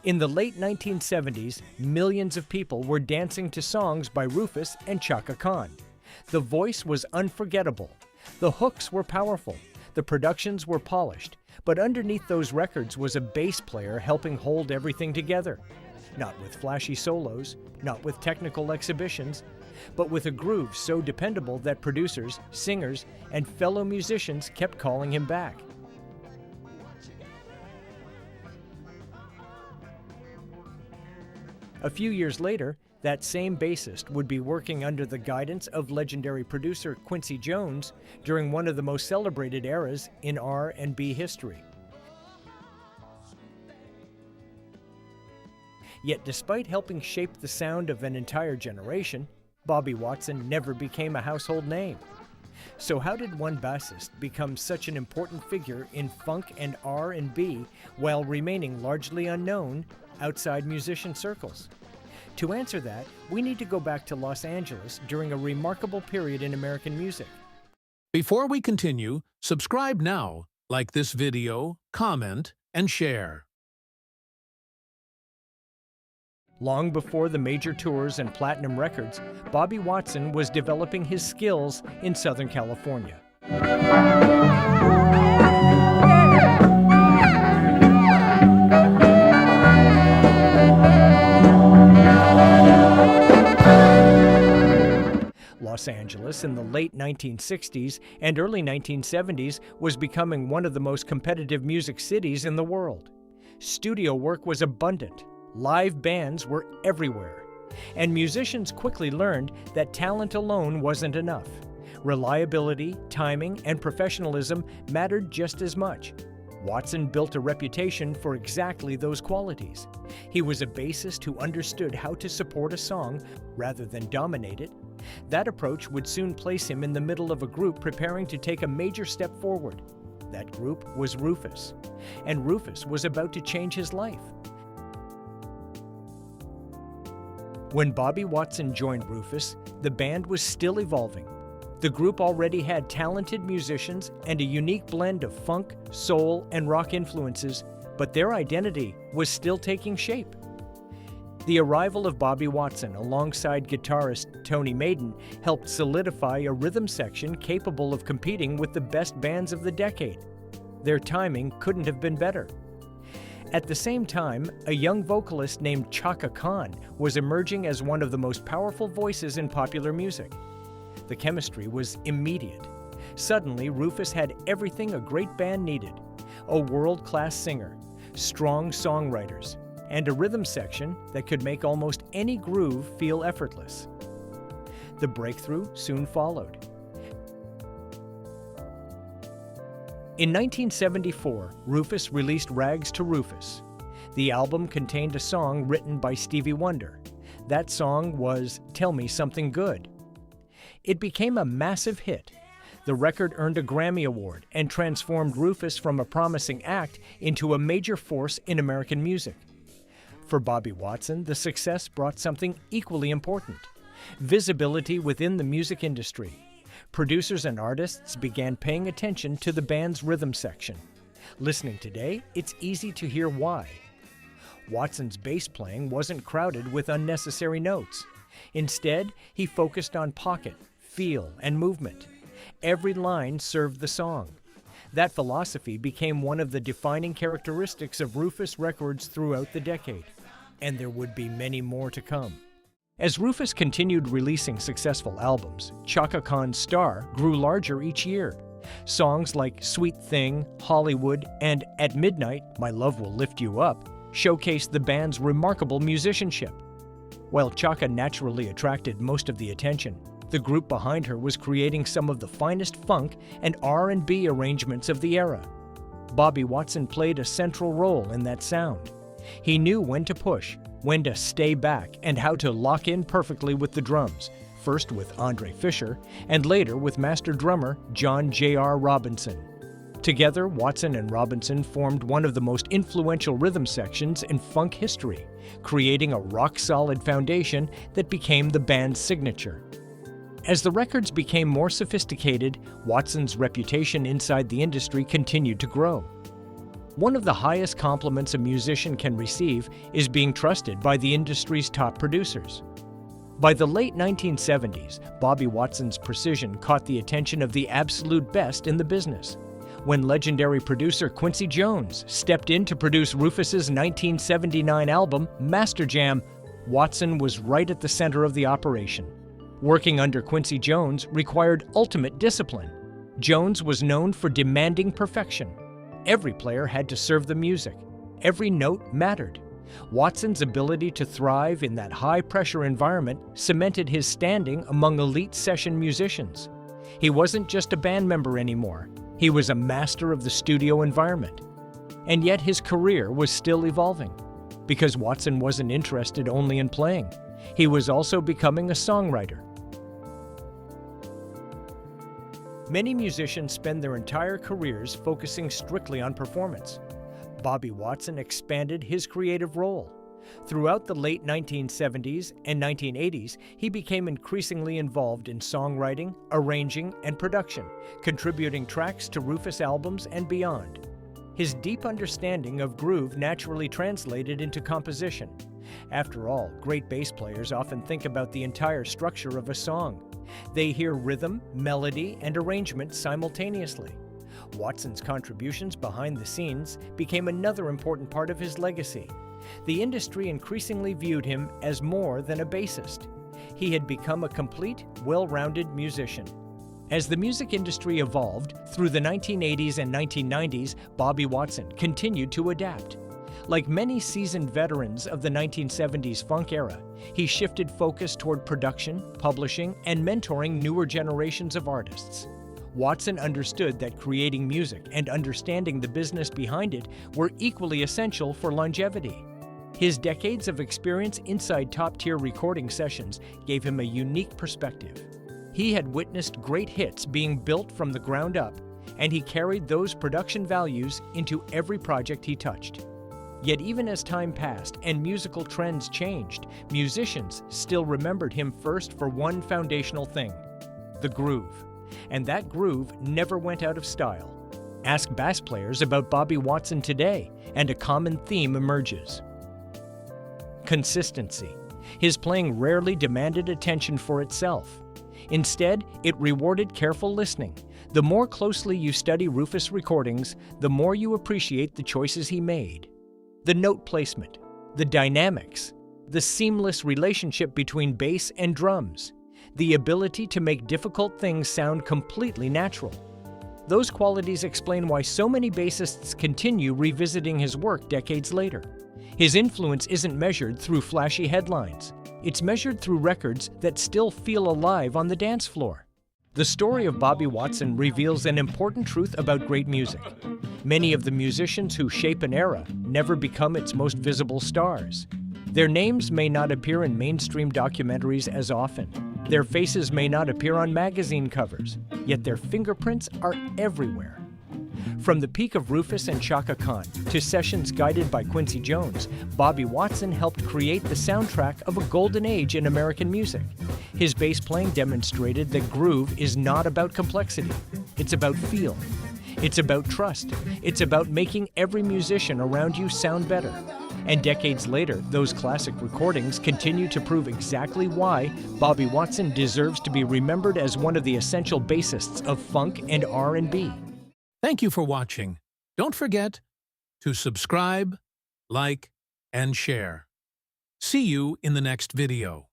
In the late 1970s, millions of people were dancing to songs by Rufus and Chaka Khan. The voice was unforgettable. The hooks were powerful. The productions were polished. But underneath those records was a bass player helping hold everything together. Not with flashy solos, not with technical exhibitions, but with a groove so dependable that producers, singers, and fellow musicians kept calling him back. A few years later, that same bassist would be working under the guidance of legendary producer Quincy Jones during one of the most celebrated eras in R&B history. Yet despite helping shape the sound of an entire generation, Bobby Watson never became a household name. So how did one bassist become such an important figure in funk and R&B while remaining largely unknown outside musician circles? To answer that, we need to go back to Los Angeles during a remarkable period in American music. Before we continue, subscribe now, like this video, comment, and share. Long before the major tours and platinum records, Bobby Watson was developing his skills in Southern California. Los Angeles in the late 1960s and early 1970s was becoming one of the most competitive music cities in the world. Studio work was abundant. Live bands were everywhere, and musicians quickly learned that talent alone wasn't enough. Reliability, timing, and professionalism mattered just as much. Watson built a reputation for exactly those qualities. He was a bassist who understood how to support a song rather than dominate it. That approach would soon place him in the middle of a group preparing to take a major step forward. That group was Rufus, and Rufus was about to change his life. When Bobby Watson joined Rufus, the band was still evolving. The group already had talented musicians and a unique blend of funk, soul, and rock influences, but their identity was still taking shape. The arrival of Bobby Watson alongside guitarist Tony Maiden helped solidify a rhythm section capable of competing with the best bands of the decade. Their timing couldn't have been better. At the same time, a young vocalist named Chaka Khan was emerging as one of the most powerful voices in popular music. The chemistry was immediate. Suddenly, Rufus had everything a great band needed: a world-class singer, strong songwriters, and a rhythm section that could make almost any groove feel effortless. The breakthrough soon followed. In 1974, Rufus released Rags to Rufus. The album contained a song written by Stevie Wonder. That song was Tell Me Something Good. It became a massive hit. The record earned a Grammy Award and transformed Rufus from a promising act into a major force in American music. For Bobby Watson, the success brought something equally important: visibility within the music industry. Producers and artists began paying attention to the band's rhythm section. Listening today, it's easy to hear why. Watson's bass playing wasn't crowded with unnecessary notes. Instead, he focused on pocket, feel, and movement. Every line served the song. That philosophy became one of the defining characteristics of Rufus records throughout the decade. And there would be many more to come. As Rufus continued releasing successful albums, Chaka Khan's star grew larger each year. Songs like Sweet Thing, Hollywood, and At Midnight, My Love Will Lift You Up showcased the band's remarkable musicianship. While Chaka naturally attracted most of the attention, the group behind her was creating some of the finest funk and R&B arrangements of the era. Bobby Watson played a central role in that sound. He knew when to push, when to stay back, and how to lock in perfectly with the drums, first with Andre Fisher, and later with master drummer John J.R. Robinson. Together, Watson and Robinson formed one of the most influential rhythm sections in funk history, creating a rock-solid foundation that became the band's signature. As the records became more sophisticated, Watson's reputation inside the industry continued to grow. One of the highest compliments a musician can receive is being trusted by the industry's top producers. By the late 1970s, Bobby Watson's precision caught the attention of the absolute best in the business. When legendary producer Quincy Jones stepped in to produce Rufus's 1979 album, Master Jam, Watson was right at the center of the operation. Working under Quincy Jones required ultimate discipline. Jones was known for demanding perfection. Every player had to serve the music. Every note mattered. Watson's ability to thrive in that high-pressure environment cemented his standing among elite session musicians. He wasn't just a band member anymore. He was a master of the studio environment. And yet his career was still evolving. Because Watson wasn't interested only in playing. He was also becoming a songwriter. Many musicians spend their entire careers focusing strictly on performance. Bobby Watson expanded his creative role. Throughout the late 1970s and 1980s, he became increasingly involved in songwriting, arranging, and production, contributing tracks to Rufus albums and beyond. His deep understanding of groove naturally translated into composition. After all, great bass players often think about the entire structure of a song. They hear rhythm, melody, and arrangement simultaneously. Watson's contributions behind the scenes became another important part of his legacy. The industry increasingly viewed him as more than a bassist. He had become a complete, well-rounded musician. As the music industry evolved through the 1980s and 1990s, Bobby Watson continued to adapt. Like many seasoned veterans of the 1970s funk era, he shifted focus toward production, publishing, and mentoring newer generations of artists. Watson understood that creating music and understanding the business behind it were equally essential for longevity. His decades of experience inside top-tier recording sessions gave him a unique perspective. He had witnessed great hits being built from the ground up, and he carried those production values into every project he touched. Yet even as time passed and musical trends changed, musicians still remembered him first for one foundational thing: the groove. And that groove never went out of style. Ask bass players about Bobby Watson today, and a common theme emerges. Consistency. His playing rarely demanded attention for itself. Instead, it rewarded careful listening. The more closely you study Rufus recordings, the more you appreciate the choices he made. The note placement, the dynamics, the seamless relationship between bass and drums, the ability to make difficult things sound completely natural. Those qualities explain why so many bassists continue revisiting his work decades later. His influence isn't measured through flashy headlines. It's measured through records that still feel alive on the dance floor. The story of Bobby Watson reveals an important truth about great music. Many of the musicians who shape an era never become its most visible stars. Their names may not appear in mainstream documentaries as often. Their faces may not appear on magazine covers, yet their fingerprints are everywhere. From the peak of Rufus and Chaka Khan to sessions guided by Quincy Jones, Bobby Watson helped create the soundtrack of a golden age in American music. His bass playing demonstrated that groove is not about complexity. It's about feel. It's about trust. It's about making every musician around you sound better. And decades later, those classic recordings continue to prove exactly why Bobby Watson deserves to be remembered as one of the essential bassists of funk and R&B. Thank you for watching. Don't forget to subscribe, like, and share. See you in the next video.